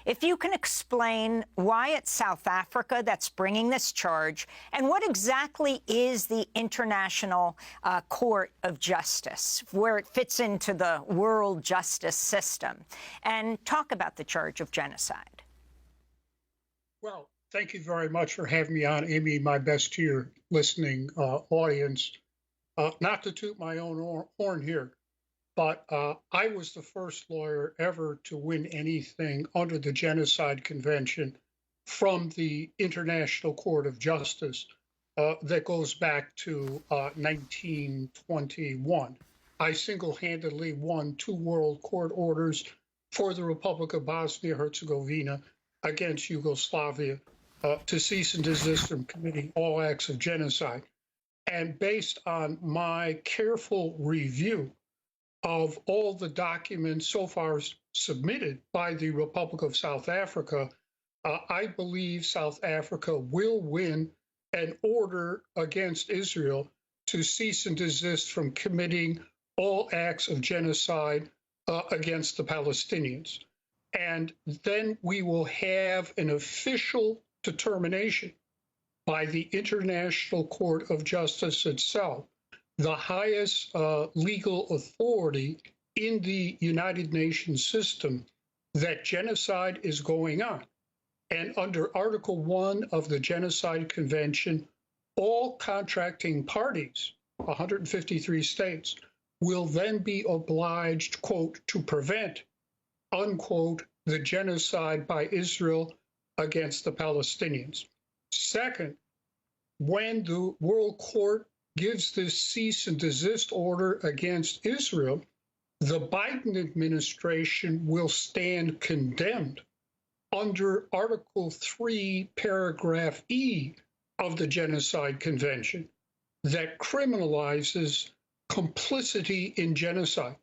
If you can explain why it's South Africa that's bringing this charge, and what exactly is the International Court of Justice, where it fits into the world justice system, and talk about the charge of genocide. Well, thank you very much for having me on, Amy. My best to your listening audience. Not to toot my own horn here, but I was the first lawyer ever to win anything under the Genocide Convention from the International Court of Justice that goes back to 1921. I single-handedly won 2 world court orders for the Republic of Bosnia-Herzegovina against Yugoslavia to cease and desist from committing all acts of genocide. And based on my careful review of all the documents so far submitted by the Republic of South Africa, I believe South Africa will win an order against Israel to cease and desist from committing all acts of genocide against the Palestinians. And then we will have an official determination by the International Court of Justice itself, the highest legal authority in the United Nations system, that genocide is going on. And under Article 1 of the Genocide Convention, all contracting parties, 153 states, will then be obliged, quote, to prevent, unquote, the genocide by Israel against the Palestinians. Second, when the World Court gives this cease and desist order against Israel, the Biden administration will stand condemned under Article 3, Paragraph E of the Genocide Convention that criminalizes complicity in genocide.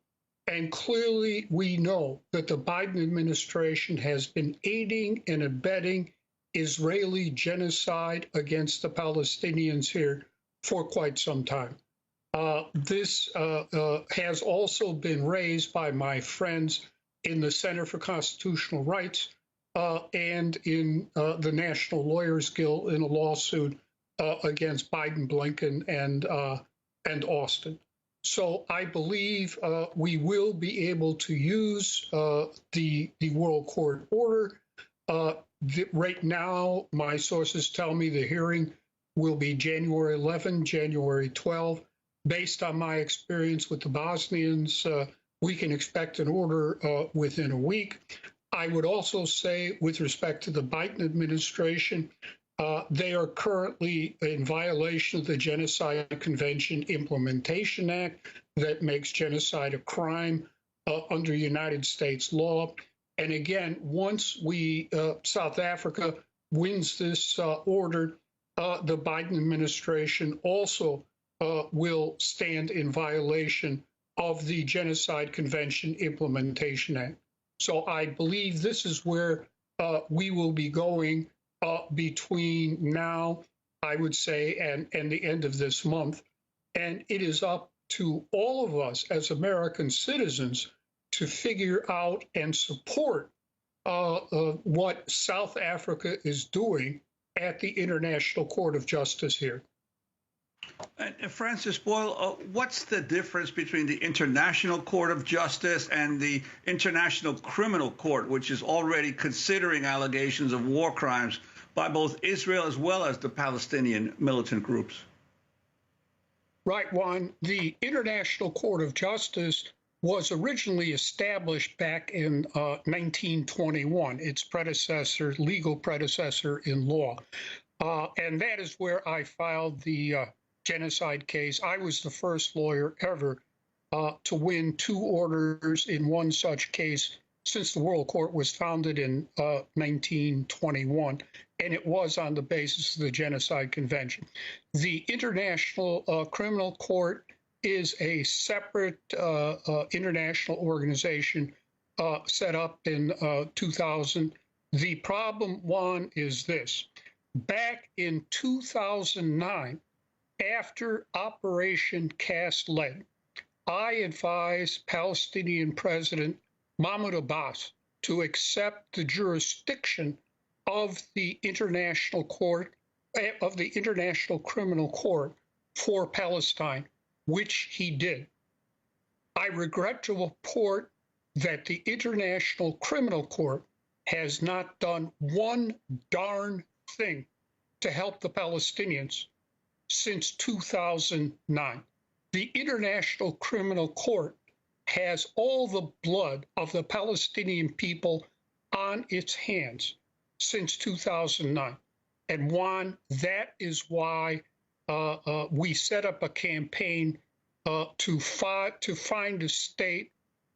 And clearly, we know that the Biden administration has been aiding and abetting Israeli genocide against the Palestinians here for quite some time. This has also been raised by my friends in the Center for Constitutional Rights and in the National Lawyers Guild in a lawsuit against Biden, Blinken, and Austin. So I believe we will be able to use the World Court order. Right now, my sources tell me the hearing will be January 11, January 12. Based on my experience with the Bosnians, we can expect an order within a week. I would also say, with respect to the Biden administration, they are currently in violation of the Genocide Convention Implementation Act that makes genocide a crime under United States law. And again, once South Africa wins this order, the Biden administration also will stand in violation of the Genocide Convention Implementation Act. So I believe this is where we will be going between now, I would say, and the end of this month. And it is up to all of us as American citizens to figure out and support what South Africa is doing at the International Court of Justice here. Francis Boyle, what's the difference between the International Court of Justice and the International Criminal Court, which is already considering allegations of war crimes by both Israel as well as the Palestinian militant groups? Right, Juan. The International Court of Justice was originally established back in 1921, its predecessor, legal predecessor in law. And that is where I filed the genocide case. I was the first lawyer ever to win 2 orders in one such case since the World Court was founded in 1921, and it was on the basis of the Genocide Convention. The International Criminal Court is a separate international organization set up in 2000. The problem, Juan, is this. Back in 2009, after Operation Cast Lead, I advised Palestinian President Mahmoud Abbas to accept the jurisdiction of the International Court, of the International Criminal Court for Palestine, which he did. I regret to report that the International Criminal Court has not done one darn thing to help the Palestinians since 2009. The International Criminal Court has all the blood of the Palestinian people on its hands since 2009. And Juan, that is why we set up a campaign to find a state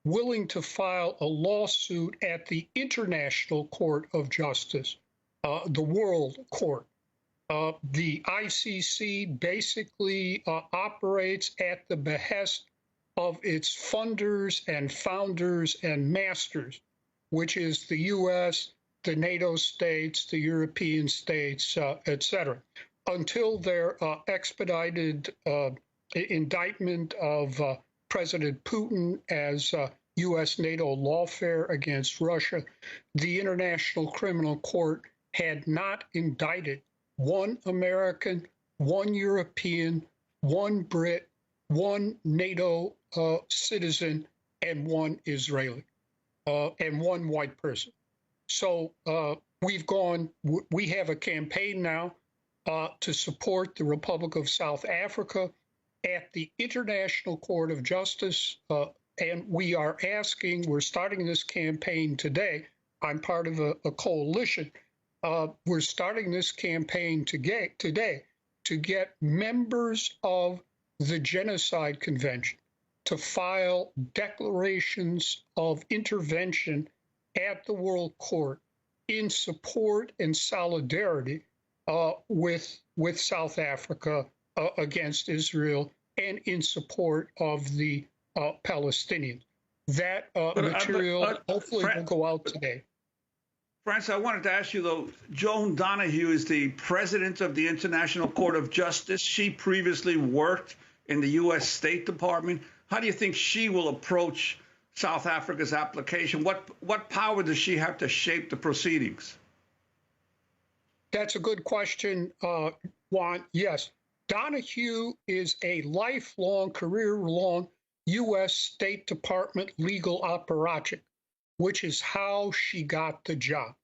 willing to file a lawsuit at the International Court of Justice, the World Court. The ICC basically operates at the behest of its funders and founders and masters, which is the U.S., the NATO states, the European states, et cetera, until their expedited indictment of President Putin as U.S. NATO lawfare against Russia. The International Criminal Court had not indicted one American, one European, one Brit, one NATO citizen, and one Israeli, and one white person. So we have a campaign now to support the Republic of South Africa at the International Court of Justice, and we're starting this campaign today. I'm part of a coalition. We're starting this campaign today to get members of the Genocide Convention to file declarations of intervention at the World Court in support and solidarity with South Africa against Israel and in support of the Palestinians. That material hopefully will go out today. Francis, I wanted to ask you, though, Joan Donoghue is the president of the International Court of Justice. She previously worked in the U.S. State Department. How do you think she will approach South Africa's application? What power does she have to shape the proceedings? That's a good question, Juan. Yes, Donoghue is a lifelong, career-long U.S. State Department legal apparatchik, which is how she got the job.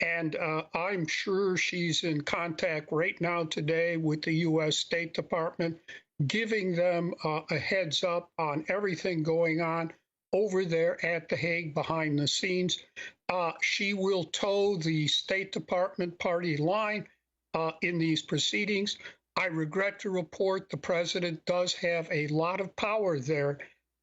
And I'm sure she's in contact right now today with the U.S. State Department, giving them a heads up on everything going on over there at The Hague behind the scenes. She will toe the State Department party line in these proceedings. I regret to report the president does have a lot of power there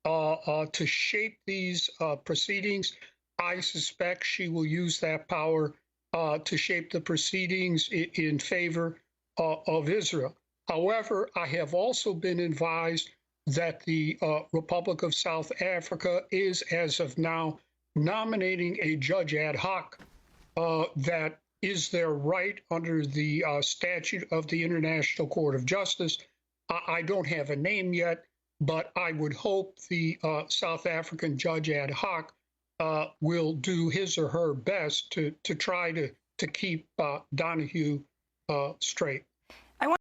to shape these proceedings. I suspect she will use that power to shape the proceedings in favor of Israel. However, I have also been advised that the Republic of South Africa is, as of now, nominating a judge ad hoc that is their right under the statute of the International Court of Justice. I don't have a name yet, but I would hope the South African judge ad hoc will do his or her best to try to keep Donoghue straight.